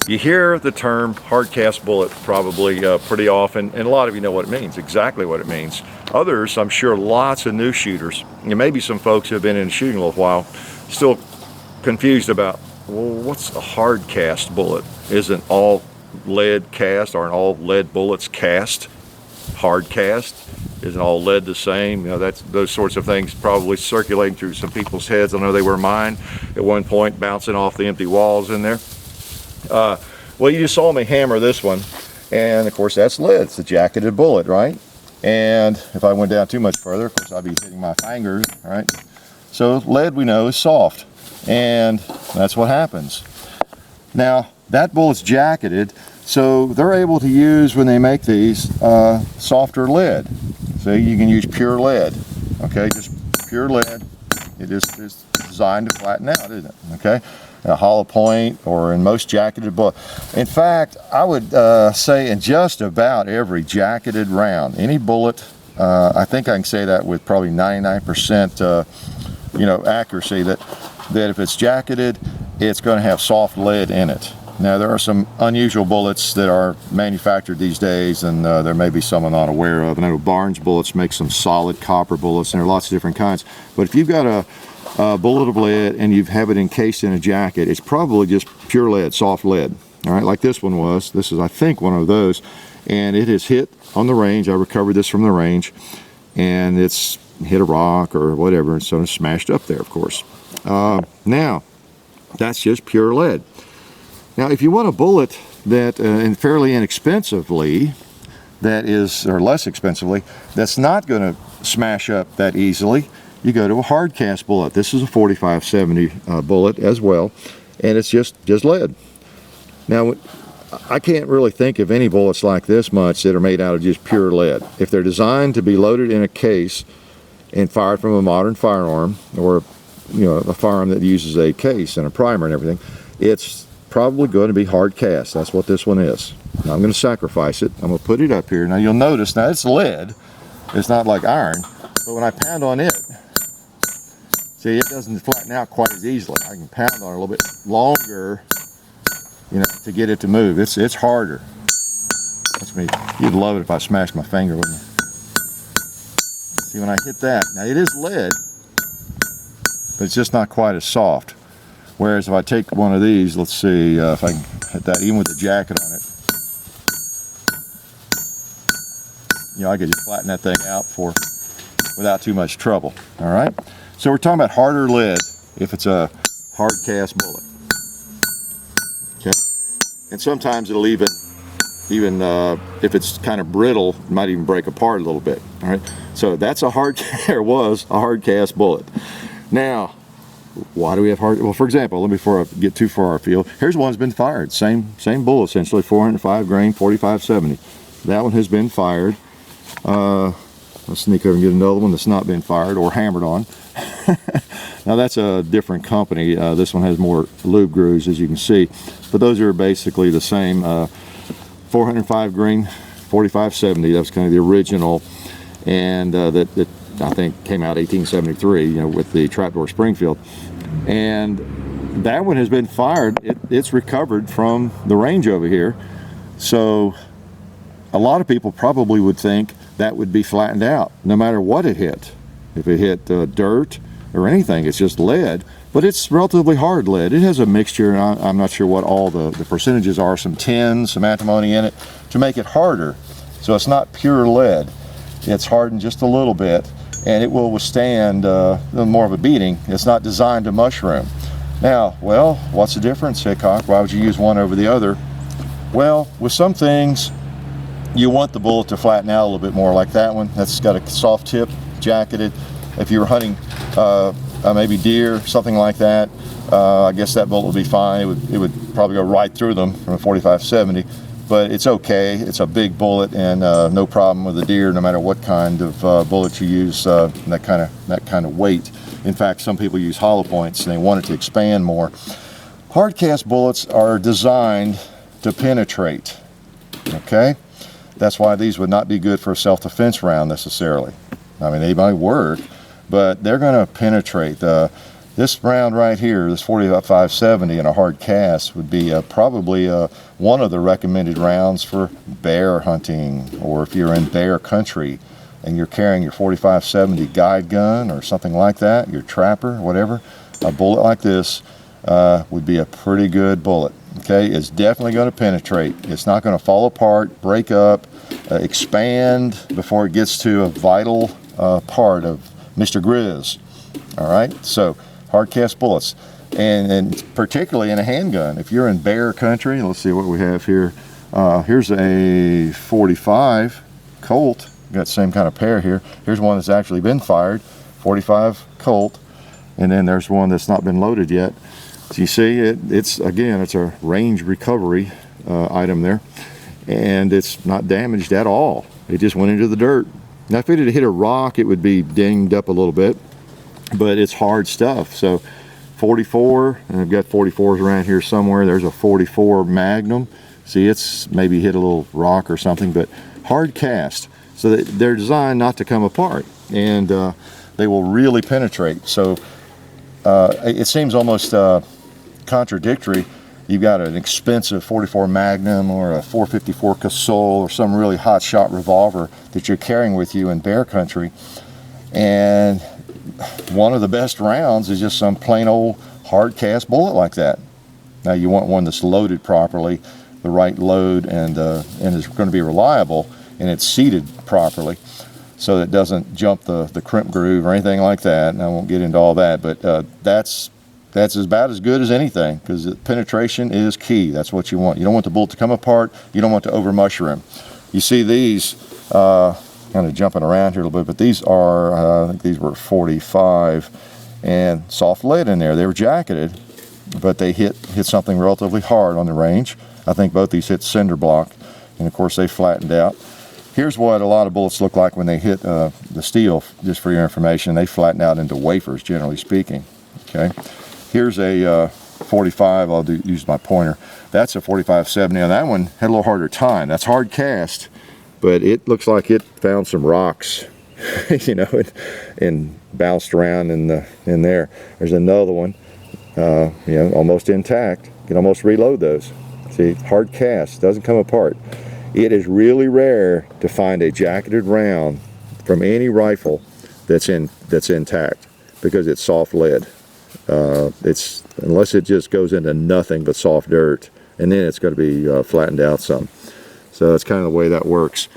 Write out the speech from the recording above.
You hear the term hard cast bullet probably pretty often, and a lot of you know what it means, exactly what it means. Others, I'm sure lots of new shooters, and maybe some folks who have been in shooting a little while, still confused about, well, what's a hard cast bullet? Isn't all lead cast? Aren't all lead bullets cast? Hard cast? Isn't all lead the same? You know, that's those sorts of things probably circulating through some people's heads. I know they were mine at one point, bouncing off the empty walls in there. Well, you just saw me hammer this one, and of course that's lead. It's a jacketed bullet, right? And if I went down too much further, of course I'd be hitting my fingers, right? So lead, we know, is soft, and that's what happens. Now that bullet's jacketed, so they're able to use, when they make these, softer lead. So you can use pure lead, okay? Just pure lead. It is designed to flatten out, isn't it? Okay, a hollow point, or in most jacketed bullets. In fact, I would say in just about every jacketed round, any bullet, I think I can say that with probably 99% accuracy, that if it's jacketed, it's going to have soft lead in it. Now there are some unusual bullets that are manufactured these days, and there may be some I'm not aware of. I know Barnes Bullets make some solid copper bullets, and there are lots of different kinds. But if you've got a bullet of lead and you have it encased in a jacket, it's probably just pure lead, soft lead. All right, like this one was. This is, I think, one of those, and it has hit on the range. I recovered this from the range, and it's hit a rock or whatever, and so it's smashed up there, of course. Now, that's just pure lead. Now, if you want a bullet that, and fairly inexpensively, that is, or less expensively, that's not going to smash up that easily, you go to a hard cast bullet. This is a 4570 bullet as well, and it's just lead. Now, I can't really think of any bullets like this much that are made out of just pure lead. If they're designed to be loaded in a case and fired from a modern firearm, or a firearm that uses a case and a primer and everything, it's probably going to be hard cast. That's what this one is. Now I'm going to sacrifice it. I'm going to put it up here. Now you'll notice, now it's lead. It's not like iron, but when I pound on it, see, it doesn't flatten out quite as easily. I can pound on it a little bit longer, to get it to move. It's harder. That's me. You'd love it if I smashed my finger, wouldn't you? See, when I hit that, now it is lead, but it's just not quite as soft. Whereas if I take one of these, let's see if I can hit that, even with the jacket on it, I could just flatten that thing out without too much trouble. All right, so we're talking about harder lead if it's a hard cast bullet. Okay, and sometimes it'll even if it's kind of brittle, it might even break apart a little bit. All right, so that's a hard cast bullet. Now, why do we have hard? Well, for example, before I get too far afield, here's one that's been fired. Same bullet, essentially, 405 grain, 4570. That one has been fired. Let's sneak over and get another one that's not been fired or hammered on. Now that's a different company. This one has more lube grooves, as you can see, but those are basically the same. 405 grain, 4570. That was kind of the original, and that I think came out 1873, with the trapdoor Springfield, and that one has been fired. It's recovered from the range over here, so a lot of people probably would think that would be flattened out no matter what it hit. If it hit dirt or anything, it's just lead, but it's relatively hard lead. It has a mixture, and I'm not sure what all the percentages are, some tin, some antimony in it to make it harder, so it's not pure lead. It's hardened just a little bit, and it will withstand more of a beating. It's not designed to mushroom. Now, well, what's the difference, Hickok? Why would you use one over the other? Well, with some things, you want the bullet to flatten out a little bit more, like that one. That's got a soft tip, jacketed. If you were hunting maybe deer, something like that, I guess that bullet would be fine. It would probably go right through them from a 4570. But it's okay. It's a big bullet, and no problem with the deer, no matter what kind of bullet you use. That kind of weight. In fact, some people use hollow points, and they want it to expand more. Hard cast bullets are designed to penetrate. Okay, that's why these would not be good for a self-defense round necessarily. I mean, they might work, but they're going to penetrate. This round right here, this 45-70 in a hard cast would be probably one of the recommended rounds for bear hunting, or if you're in bear country and you're carrying your 45-70 guide gun or something like that, your trapper, whatever, a bullet like this would be a pretty good bullet. Okay, it's definitely going to penetrate. It's not going to fall apart, break up, expand before it gets to a vital part of Mr. Grizz. All right, so hard cast bullets, and particularly in a handgun. If you're in bear country, let's see what we have here. Here's a 45 Colt. Got the same kind of pair here. Here's one that's actually been fired, 45 Colt, and then there's one that's not been loaded yet. So you see, it's a range recovery item there, and it's not damaged at all. It just went into the dirt. Now, if it had hit a rock, it would be dinged up a little bit, but it's hard stuff. So 44, and I've got 44s around here somewhere. There's a 44 Magnum. See, it's maybe hit a little rock or something, but hard cast. So they're designed not to come apart, and they will really penetrate. So it seems almost contradictory. You've got an expensive 44 Magnum or a 454 Casol or some really hot shot revolver that you're carrying with you in bear country, and one of the best rounds is just some plain old hard cast bullet like that. Now you want one that's loaded properly, the right load, and is going to be reliable, and it's seated properly so that it doesn't jump the crimp groove or anything like that. And I won't get into all that, but that's about as good as anything, because penetration is key. That's what you want. You don't want the bullet to come apart. You don't want to over mushroom. You see these kind of jumping around here a little bit, but these are I think these were 45 and soft lead in there. They were jacketed, but they hit something relatively hard on the range. I think both these hit cinder block, and of course they flattened out. Here's what a lot of bullets look like when they hit the steel, just for your information. They flatten out into wafers, generally speaking. Okay, here's a 45. I'll use my pointer. That's a 45-70. Now that one had a little harder time. That's hard cast, but it looks like it found some rocks, you know, and bounced around in there. There's another one, you know, almost intact. You can almost reload those. See, hard cast, doesn't come apart. It is really rare to find a jacketed round from any rifle that's intact, because it's soft lead. Unless it just goes into nothing but soft dirt, and then it's going to be flattened out some. So that's kind of the way that works.